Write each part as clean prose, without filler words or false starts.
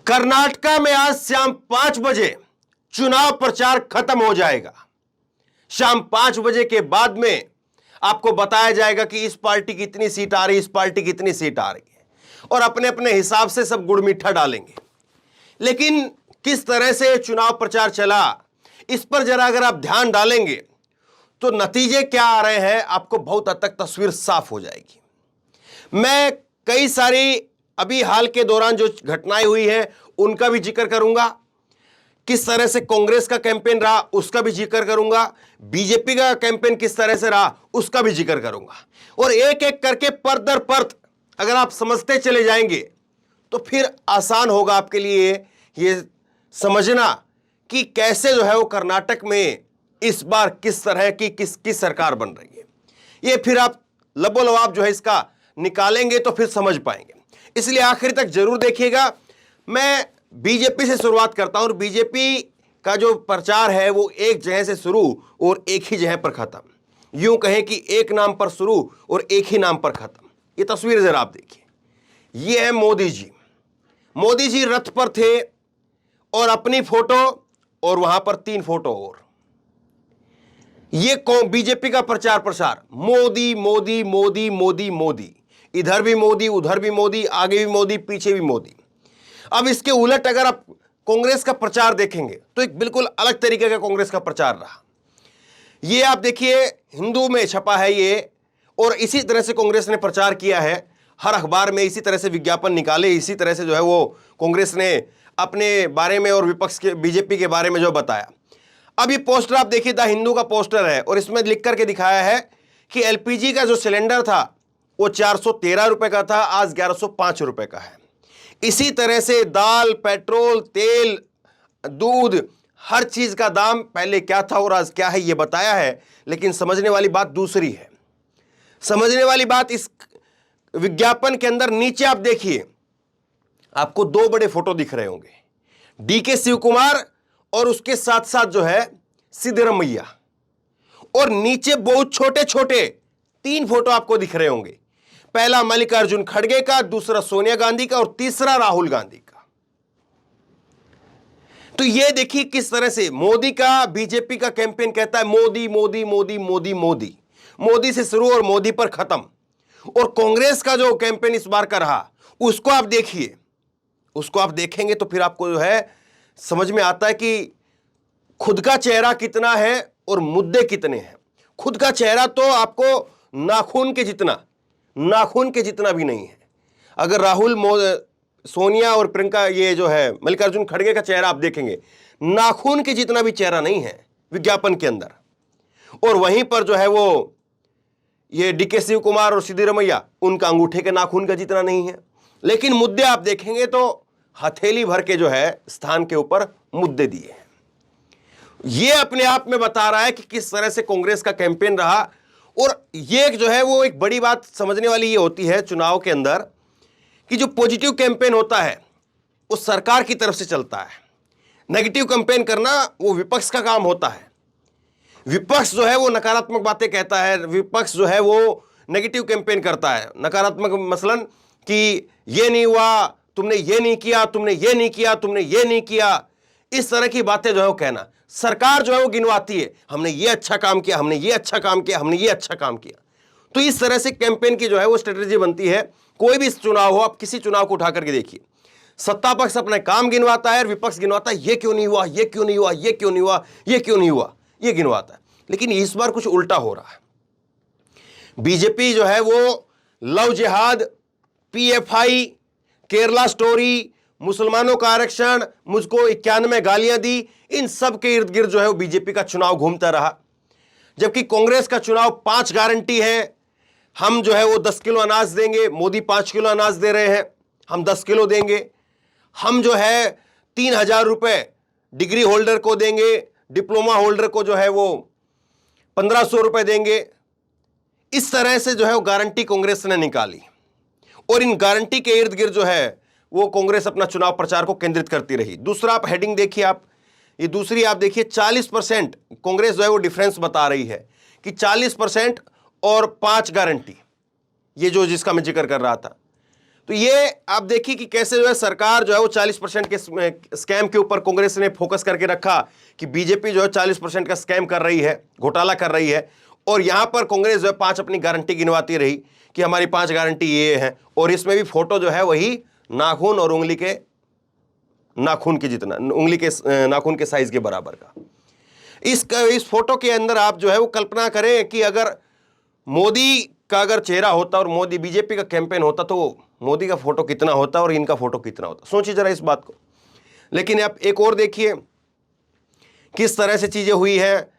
कर्नाटका में आज शाम 5 बजे चुनाव प्रचार खत्म हो जाएगा। शाम 5 बजे के बाद में आपको बताया जाएगा कि इस पार्टी की इतनी सीट आ रही, इस पार्टी की इतनी सीट आ रही है, और अपने अपने हिसाब से सब गुड़ मीठा डालेंगे। लेकिन किस तरह से चुनाव प्रचार चला, इस पर जरा अगर आप ध्यान डालेंगे तो नतीजे क्या आ रहे हैं आपको बहुत हद तक तस्वीर साफ हो जाएगी। मैं कई सारी अभी हाल के दौरान जो घटनाएं हुई हैं उनका भी जिक्र करूंगा, किस तरह से कांग्रेस का कैंपेन रहा उसका भी जिक्र करूंगा, बीजेपी का कैंपेन किस तरह से रहा उसका भी जिक्र करूंगा, और एक एक करके परत दर परत अगर आप समझते चले जाएंगे तो फिर आसान होगा आपके लिए ये समझना कि कैसे जो है वो कर्नाटक में इस बार किस तरह की किसकी सरकार बन रही है। ये फिर आप लबोलबाब जो है इसका निकालेंगे तो फिर समझ पाएंगे, इसलिए आखिर तक जरूर देखिएगा। मैं बीजेपी से शुरुआत करता हूं, और बीजेपी का जो प्रचार है वो एक जगह से शुरू और एक ही जगह पर खत्म, यूं कहें कि एक नाम पर शुरू और एक ही नाम पर खत्म। ये तस्वीर जरा आप देखिए, ये है मोदी जी। मोदी जी रथ पर थे और अपनी फोटो और वहां पर 3 फोटो और। ये बीजेपी का प्रचार प्रसार, मोदी मोदी मोदी मोदी मोदी, इधर भी मोदी उधर भी मोदी, आगे भी मोदी पीछे भी मोदी। अब इसके उलट अगर आप कांग्रेस का प्रचार देखेंगे तो एक बिल्कुल अलग तरीके का कांग्रेस का प्रचार रहा। ये आप देखिए, हिंदू में छपा है ये, और इसी तरह से कांग्रेस ने प्रचार किया है, हर अखबार में इसी तरह से विज्ञापन निकाले, इसी तरह से जो है वो कांग्रेस ने अपने बारे में और विपक्ष के बीजेपी के बारे में जो बताया। अब ये पोस्टर आप देखिए, द हिंदू का पोस्टर है, और इसमें लिख करके दिखाया है कि एलपीजी का जो सिलेंडर था वो 413 रुपए का था, आज 1105 रुपए का है। इसी तरह से दाल, पेट्रोल, तेल, दूध, हर चीज का दाम पहले क्या था और आज क्या है ये बताया है। लेकिन समझने वाली बात दूसरी है। समझने वाली बात इस विज्ञापन के अंदर नीचे आप देखिए, आपको 2 बड़े फोटो दिख रहे होंगे, डीके शिव कुमार और उसके साथ साथ जो है सिद्धरमैया, और नीचे बहुत छोटे छोटे 3 फोटो आपको दिख रहे होंगे। पहला मल्लिकार्जुन खड़गे का, दूसरा सोनिया गांधी का, और तीसरा राहुल गांधी का। तो ये देखिए किस तरह से मोदी का, बीजेपी का कैंपेन कहता है मोदी मोदी मोदी मोदी मोदी, मोदी से शुरू और मोदी पर खत्म। और कांग्रेस का जो कैंपेन इस बार का रहा उसको आप देखिए, उसको आप देखेंगे तो फिर आपको जो है समझ में आता है कि खुद का चेहरा कितना है और मुद्दे कितने हैं। खुद का चेहरा तो आपको नाखून के जितना भी नहीं है। अगर राहुल, सोनिया और प्रियंका, ये जो है मल्लिकार्जुन खड़गे का चेहरा आप देखेंगे, नाखून के जितना भी चेहरा नहीं है विज्ञापन के अंदर। और वहीं पर जो है वो ये डीके शिव कुमार और सिद्धरमैया, उनका अंगूठे के नाखून का जितना नहीं है। लेकिन मुद्दे आप देखेंगे तो हथेली भर के जो है स्थान के ऊपर मुद्दे दिए हैं। ये अपने आप में बता रहा है कि किस तरह से कांग्रेस का कैंपेन रहा। और ये जो है वो एक बड़ी बात समझने वाली ये होती है चुनाव के अंदर कि जो पॉजिटिव कैंपेन होता है वो सरकार की तरफ से चलता है, नेगेटिव कैंपेन करना वो विपक्ष का काम होता है। विपक्ष जो है वो नकारात्मक बातें कहता है, विपक्ष जो है वो नेगेटिव कैंपेन करता है, नकारात्मक, मसलन कि ये नहीं हुआ, तुमने ये नहीं किया, तुमने ये नहीं किया, तुमने ये नहीं किया, इस तरह की बातें जो है वो कहना। सरकार जो है वो गिनवाती है, हमने ये अच्छा काम किया, हमने ये अच्छा काम किया, हमने ये अच्छा काम किया। तो इस तरह से कैंपेन की जो है वो स्ट्रेटेजी बनती है। कोई भी चुनाव हो, आप किसी चुनाव को उठा करके देखिए, सत्ता पक्ष अपने काम गिनवाता है और विपक्ष गिनवाता है, ये क्यों नहीं हुआ, ये क्यों नहीं हुआ, ये क्यों नहीं हुआ, ये क्यों नहीं हुआ, ये गिनवाता है। लेकिन इस बार कुछ उल्टा हो रहा है। बीजेपी जो है वो लव जिहाद, पीएफआई, केरला स्टोरी, मुसलमानों का आरक्षण, मुझको 91 गालियां दी, इन सब के इर्द गिर्द जो है वो बीजेपी का चुनाव घूमता रहा। जबकि कांग्रेस का चुनाव 5 गारंटी है, हम जो है वो 10 किलो अनाज देंगे, मोदी 5 किलो अनाज दे रहे हैं, हम 10 किलो देंगे, हम जो है 3,000 रुपए डिग्री होल्डर को देंगे, डिप्लोमा होल्डर को जो है वो 1,500 रुपए देंगे। इस तरह से जो है वो गारंटी कांग्रेस ने निकाली, और इन गारंटी के इर्द गिर्द जो है वो कांग्रेस अपना चुनाव प्रचार को केंद्रित करती रही। दूसरा आप हेडिंग देखिए, आप ये दूसरी आप देखिए, 40% कांग्रेस जो है वो डिफरेंस बता रही है कि 40% और 5 गारंटी, ये जो जिसका मैं जिक्र कर रहा था, तो ये आप देखिए कि कैसे जो है सरकार जो है वो 40% के स्कैम के ऊपर कांग्रेस ने फोकस करके रखा कि बीजेपी जो है 40% का स्कैम कर रही है, घोटाला कर रही है, और यहां पर कांग्रेस जो है 5 अपनी गारंटी गिनवाती रही कि हमारी 5 गारंटी ये है, और इसमें भी फोटो जो है वही नाखून और उंगली के नाखून के जितना, उंगली के नाखून के साइज के बराबर का। इस फोटो के अंदर आप जो है वो कल्पना करें कि अगर मोदी का अगर चेहरा होता और मोदी बीजेपी का कैंपेन होता तो मोदी का फोटो कितना होता और इनका फोटो कितना होता, सोचिए जरा इस बात को। लेकिन आप एक और देखिए किस तरह से चीजें हुई है,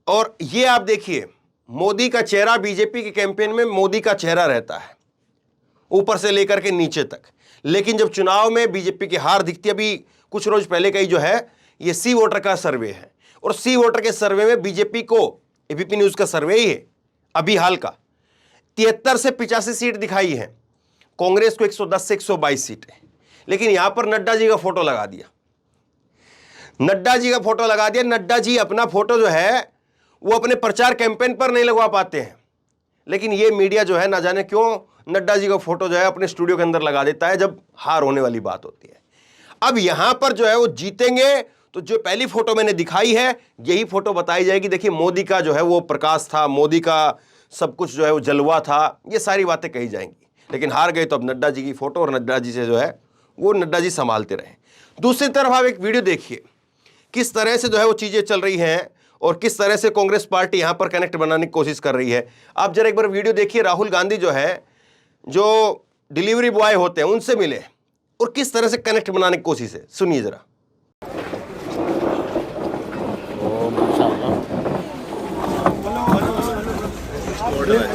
और ये आप देखिए मोदी का चेहरा, बीजेपी के कैंपेन में मोदी का चेहरा रहता है ऊपर से लेकर के नीचे तक, लेकिन जब चुनाव में बीजेपी की हार दिखती है, अभी कुछ रोज पहले का ही जो है ये सी वोटर का सर्वे है, और सी वोटर के सर्वे में बीजेपी को, एबीपी न्यूज का सर्वे ही है अभी हाल का, 73 से 85 सीट दिखाई है, कांग्रेस को 110 से 122 सीट है। लेकिन यहां पर नड्डा जी का फोटो लगा दिया, नड्डा जी का फोटो लगा दिया। नड्डा जी अपना फोटो जो है वो अपने प्रचार कैंपेन पर नहीं लगवा पाते हैं, लेकिन ये मीडिया जो है ना जाने क्यों नड्डा जी का फोटो जो है अपने स्टूडियो के अंदर लगा देता है जब हार होने वाली बात होती है। अब यहां पर जो है वो जीतेंगे तो जो पहली फोटो मैंने दिखाई है यही फोटो बताई जाएगी, देखिए मोदी का जो है वो प्रकाश था, मोदी का सब कुछ जो है वो जलवा था, ये सारी बातें कही जाएंगी। लेकिन हार गए तो अब नड्डा जी की फोटो, और नड्डा जी से जो है वो नड्डा जी संभालते रहे। दूसरी तरफ आप एक वीडियो देखिए किस तरह से जो है वो चीजें चल रही हैं और किस तरह से कांग्रेस पार्टी यहां पर कनेक्ट बनाने की कोशिश कर रही है। आप जरा एक बार वीडियो देखिए, राहुल गांधी जो है, जो डिलीवरी बॉय होते हैं उनसे मिले और किस तरह से कनेक्ट बनाने की कोशिश है, सुनिए जरा।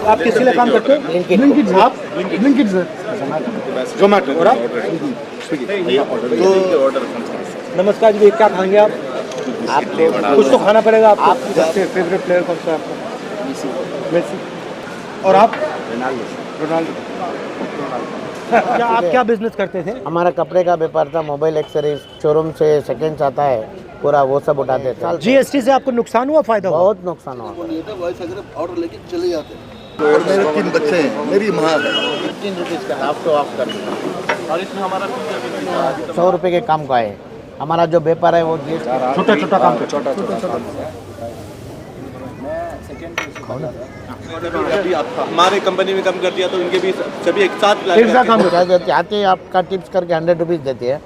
आप किस लिए काम करते हैं? ब्लिंकिट। आप ब्लिंकिट सर, जोमेटो। और आप? तो नमस्कार जी, क्या खाएंगे आप? कुछ तो खाना पड़ेगा आपको। सबसे फेवरेट प्लेयर कौन सा है आपका? मेसी। और आप? रोनाल्डो। क्या आप क्या बिजनेस करते थे? हमारा कपड़े का व्यापार था, मोबाइल एक्सेसरीज, शोरूम से सेकंड्स आता है पूरा, वो सब उठाते थे। जीएसटी से आपको नुकसान हुआ, फायदा हुआ? बहुत नुकसान हुआ। ऑर्डर लेके चले जाते हैं। और मेरे 3 बच्चे हैं, मेरी माँ है। 15 रुपीज़ का हाफ तो ऑफ कर दो। और इसमें हमारा 100 रुपये के काम का है। हमारा जो व्यापार है वो छोटा छोटा काम, छोटा अभी हमारे कंपनी में कम कर दिया तो इनके भी सभी एक साथ काम देते आते, आपका टिप्स करके 100 रुपीज़ देते हैं,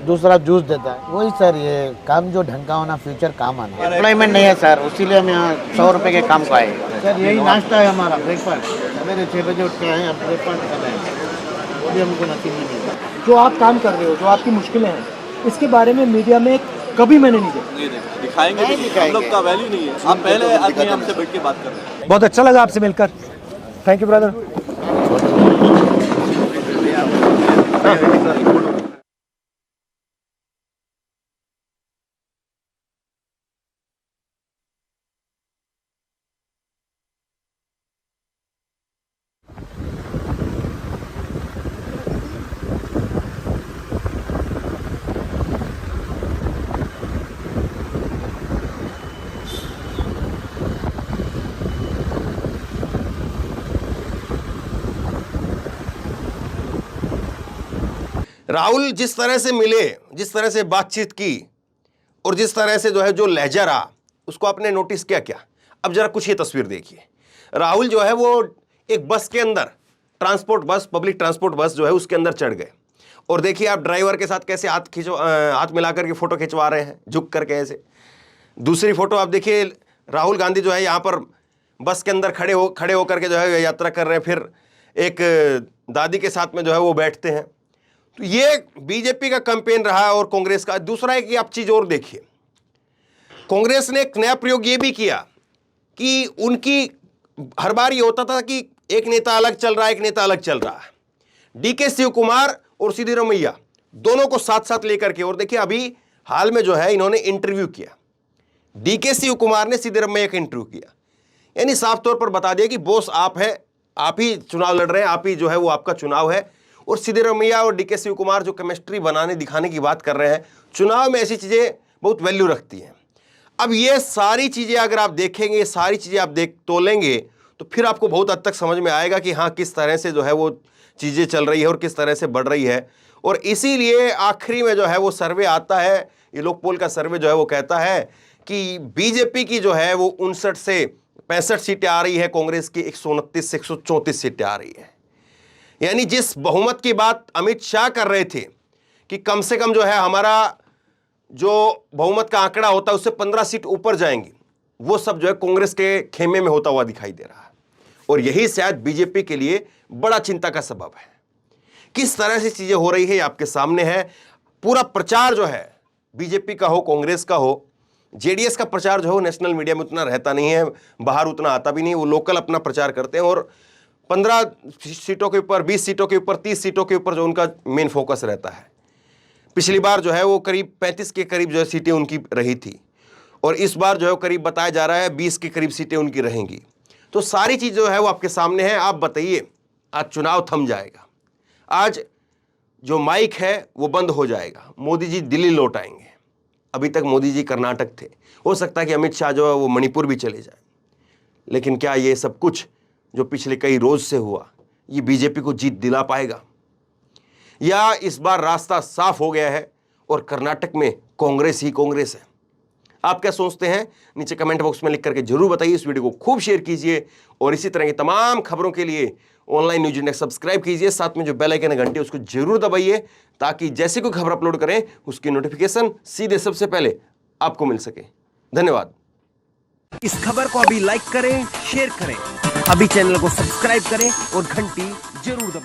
दूसरा जूस देता है। वही सर, ये काम जो ढंग का होना, फ्यूचर काम आना। एम्प्लॉयमेंट नहीं है सर, इसीलिए हम यहाँ 100 रुपये के काम को आए। सर यही नाश्ता है हमारा, ब्रेकफास्ट। सवेरे 6 बजे उठते हैं, अब ब्रेकफास्ट कर रहे हैं, वो भी हमको नसीब नहीं मिलता। जो आप काम कर रहे हो, जो आपकी मुश्किलें हैं, इसके बारे में मीडिया में कभी मैंने नहीं देखा। दिखाएंगे भी, हम लोग का वैल्यू नहीं है। आप पहले आदमी हमसे बैठ के बात कर रहे हैं। बहुत अच्छा लगा आपसे मिलकर, थैंक यू ब्रदर। राहुल जिस तरह से मिले, जिस तरह से बातचीत की और जिस तरह से जो है जो लहजा रहा, उसको आपने नोटिस किया क्या? अब जरा कुछ ये तस्वीर देखिए। राहुल जो है वो एक बस के अंदर, transport bus, public transport bus जो है उसके अंदर चढ़ गए, और देखिए आप ड्राइवर के साथ कैसे हाथ मिलाकर के फोटो खिंचवा रहे हैं, झुक करके ऐसे। दूसरी फोटो आप देखिए, राहुल गांधी जो है यहाँ पर बस के अंदर खड़े होकर के जो है यात्रा कर रहे हैं, फिर एक दादी के साथ में जो है वो बैठते हैं। तो ये बीजेपी का कैंपेन रहा और कांग्रेस का। दूसरा है कि आप चीज और देखिए, कांग्रेस ने एक नया प्रयोग ये भी किया कि उनकी हर बार ये होता था कि एक नेता अलग चल रहा है, एक नेता अलग चल रहा है। डीके शिव कुमार और सिद्धरमैया दोनों को साथ साथ लेकर के, और देखिए अभी हाल में जो है इन्होंने इंटरव्यू किया, डीके शिव कुमार ने सिद्धरमैया का इंटरव्यू किया, यानी साफ तौर पर बता दिया कि बॉस आप है, आप ही चुनाव लड़ रहे हैं, आप ही जो है वो आपका चुनाव है। और सिद्धरमैया और डीके शिव कुमार जो केमिस्ट्री बनाने दिखाने की बात कर रहे हैं, चुनाव में ऐसी चीजें बहुत वैल्यू रखती हैं। अब ये सारी चीजें अगर आप देखेंगे, ये सारी चीजें आप तोलेंगे तो फिर आपको बहुत हद तक समझ में आएगा कि हाँ किस तरह से जो है वो चीज़ें चल रही है और किस तरह से बढ़ रही है। और इसीलिए आखिरी में जो है वो सर्वे आता है, ये लोकपोल का सर्वे जो है वो कहता है कि बीजेपी की जो है वो 59 से 65 सीटें आ रही है, कांग्रेस की 129 से 134 सीटें आ रही है। यानी जिस बहुमत की बात अमित शाह कर रहे थे कि कम से कम जो है हमारा जो बहुमत का आंकड़ा होता है उससे 15 सीट ऊपर जाएंगी, वो सब जो है कांग्रेस के खेमे में होता हुआ दिखाई दे रहा है। और यही शायद बीजेपी के लिए बड़ा चिंता का सबब है। किस तरह से चीजें हो रही है आपके सामने है। पूरा प्रचार जो है बीजेपी का हो, कांग्रेस का हो, जेडीएस का प्रचार जो है नेशनल मीडिया में उतना रहता नहीं है, बाहर उतना आता भी नहीं, वो लोकल अपना प्रचार करते हैं और 15 सीटों के ऊपर, 20 सीटों के ऊपर, 30 सीटों के ऊपर जो उनका मेन फोकस रहता है। पिछली बार जो है वो करीब 35 के करीब जो है सीटें उनकी रही थी और इस बार जो है करीब बताया जा रहा है 20 के करीब सीटें उनकी रहेंगी। तो सारी चीज़ जो है वो आपके सामने है। आप बताइए, आज चुनाव थम जाएगा, आज जो माइक है वो बंद हो जाएगा, मोदी जी दिल्ली लौट आएंगे। अभी तक मोदी जी कर्नाटक थे, हो सकता है कि अमित शाह जो है वो मणिपुर भी चले जाए। लेकिन क्या ये सब कुछ जो पिछले कई रोज से हुआ ये बीजेपी को जीत दिला पाएगा, या इस बार रास्ता साफ हो गया है और कर्नाटक में कांग्रेस ही कांग्रेस है? आप क्या सोचते हैं नीचे कमेंट बॉक्स में लिख करके जरूर बताइए। इस वीडियो को खूब शेयर कीजिए और इसी तरह की तमाम खबरों के लिए ऑनलाइन न्यूज इंडेक्स सब्सक्राइब कीजिए, साथ में जो बेल आइकन है घंटे उसको जरूर दबाइए ताकि जैसे कोई खबर अपलोड करें उसकी नोटिफिकेशन सीधे सबसे पहले आपको मिल सके। धन्यवाद। इस खबर को अभी लाइक करें, शेयर करें, अभी चैनल को सब्सक्राइब करें और घंटी जरूर दबाएं।